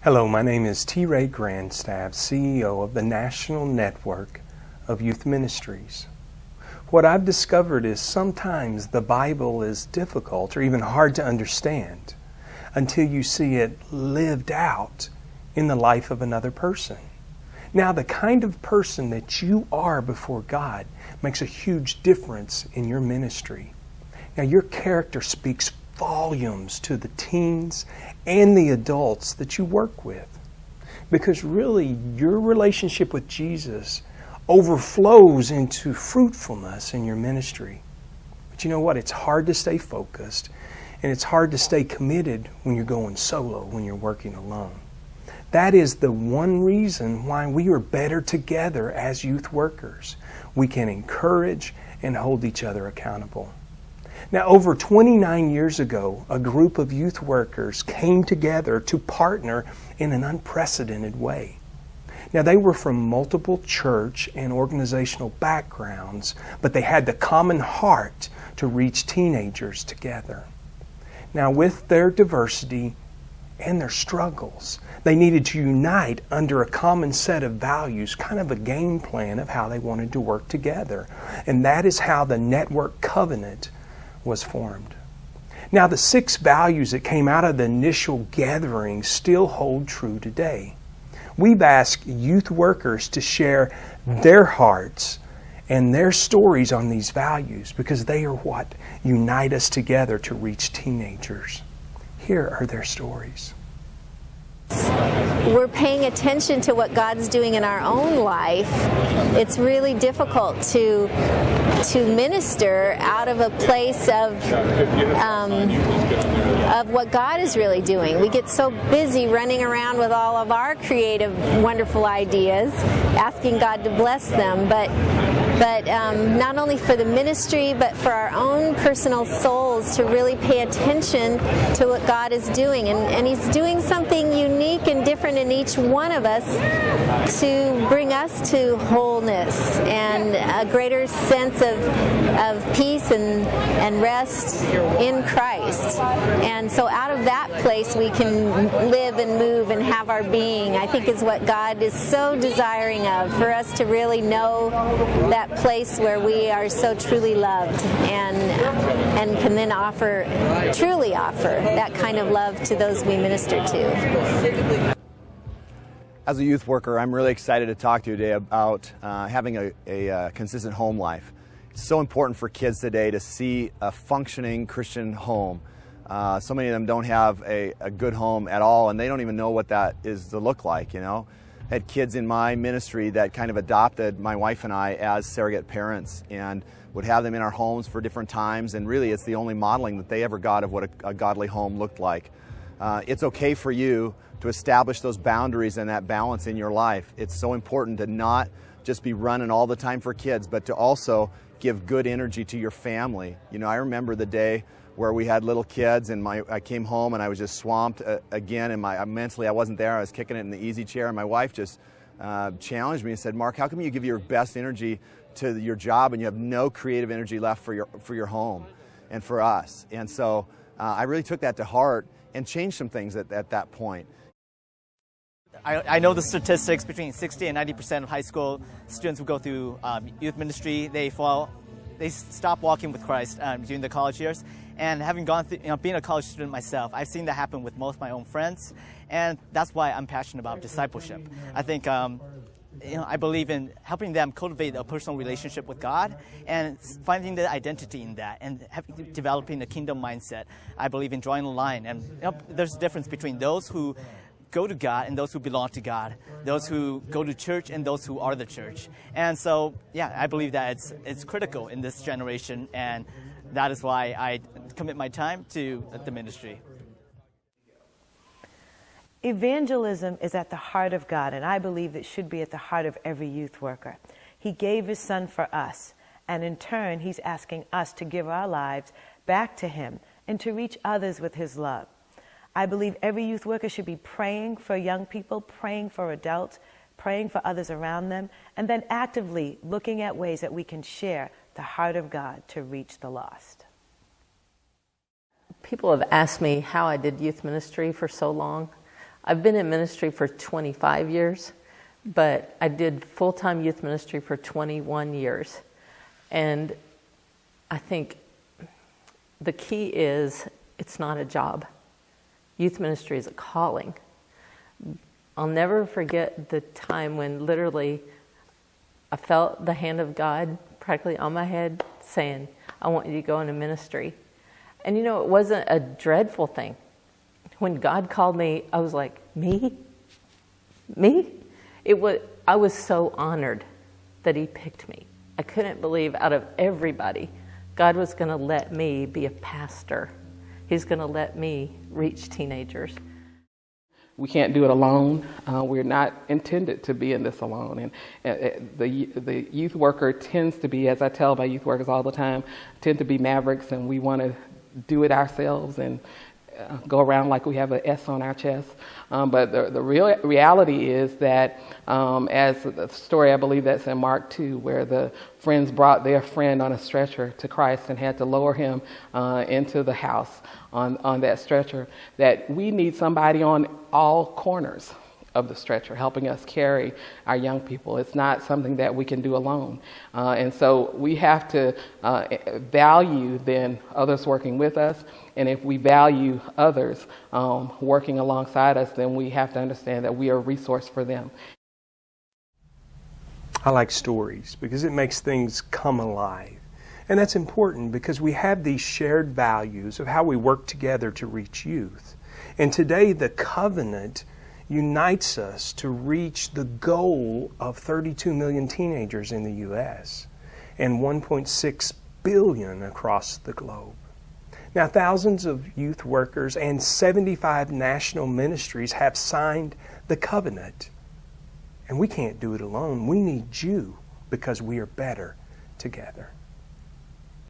Hello, my name is T. Ray Grandstaff, CEO of the National Network of Youth Ministries. What I've discovered is sometimes the Bible is difficult or even hard to understand until you see it lived out in the life of another person. Now, the kind of person that you are before God makes a huge difference in your ministry. Now, your character speaks volumes to the teens and the adults that you work with. Because really, your relationship with Jesus overflows into fruitfulness in your ministry. But you know what? It's hard to stay focused, and it's hard to stay committed when you're going solo, when you're working alone. That is the one reason why we are better together as youth workers. We can encourage and hold each other accountable. Now, over 29 years ago, a group of youth workers came together to partner in an unprecedented way. Now, they were from multiple church and organizational backgrounds, but they had the common heart to reach teenagers together. Now, with their diversity and their struggles, they needed to unite under a common set of values, kind of a game plan of how they wanted to work together. And that is how the Network Covenant was formed. Now, the 6 values that came out of the initial gathering still hold true today. We've asked youth workers to share their hearts and their stories on these values because they are what unite us together to reach teenagers. Here are their stories. We're paying attention to what God's doing in our own life. It's really difficult to minister out of a place of what God is really doing. We get so busy running around with all of our creative, wonderful ideas, asking God to bless them, but not only for the ministry, but for our own personal souls to really pay attention to what God is doing. And He's doing something unique and different in each one of us to bring us to wholeness and a greater sense of peace and rest in Christ. And so out of that place we can live and move and have our being, I think, is what God is so desiring of, for us to really know that place where we are so truly loved and can then truly offer that kind of love to those we minister to. As a youth worker, I'm really excited to talk to you today about having a consistent home life. It's so important for kids today to see a functioning Christian home. So many of them don't have a good home at all, and they don't even know what that is to look like, you know. I had kids in my ministry that kind of adopted my wife and I as surrogate parents and would have them in our homes for different times, and really it's the only modeling that they ever got of what a godly home looked like. It's okay for you to establish those boundaries and that balance in your life. It's so important to not just be running all the time for kids, but to also give good energy to your family. You know, I remember the day where we had little kids and I came home and I was just swamped again, and mentally I wasn't there. I was kicking it in the easy chair, and my wife just challenged me and said, "Mark, how come you give your best energy to your job and you have no creative energy left for your home and for us?" And so I really took that to heart and changed some things at that point. I know the statistics. Between 60 and 90% of high school students who go through youth ministry, they stop walking with Christ during the college years. And having gone through, being a college student myself, I've seen that happen with most of my own friends, and that's why I'm passionate about discipleship. I think I believe in helping them cultivate a personal relationship with God and finding the identity in that and developing a kingdom mindset. I believe in drawing a line, and there's a difference between those who go to God and those who belong to God, those who go to church and those who are the church. And so, yeah, I believe that it's critical in this generation, and that is why I commit my time to the ministry. Evangelism is at the heart of God, and I believe it should be at the heart of every youth worker. He gave His Son for us, and in turn, He's asking us to give our lives back to Him and to reach others with His love. I believe every youth worker should be praying for young people, praying for adults, praying for others around them, and then actively looking at ways that we can share the heart of God to reach the lost. People have asked me how I did youth ministry for so long. I've been in ministry for 25 years, but I did full-time youth ministry for 21 years. And I think the key is it's not a job. Youth ministry is a calling. I'll never forget the time when literally I felt the hand of God practically on my head saying, I want you to go into ministry. And you know, it wasn't a dreadful thing. When God called me, I was like, me? Me? I was so honored that he picked me. I couldn't believe out of everybody, God was going to let me be a pastor. He's going to let me reach teenagers. We can't do it alone. We're not intended to be in this alone. And the youth worker tends to be, as I tell my youth workers all the time, tend to be mavericks, and we want to do it ourselves and go around like we have an S on our chest. But the real reality is that, as the story, I believe that's in Mark 2, where the friends brought their friend on a stretcher to Christ and had to lower him into the house on that stretcher, that we need somebody on all corners of the stretcher helping us carry our young people. It's not something that we can do alone. And so we have to value then others working with us. And if we value others working alongside us, then we have to understand that we are a resource for them. I like stories because it makes things come alive. And that's important because we have these shared values of how we work together to reach youth. And today the covenant unites us to reach the goal of 32 million teenagers in the U.S. and 1.6 billion across the globe. Now, thousands of youth workers and 75 national ministries have signed the covenant. And we can't do it alone. We need you because we are better together.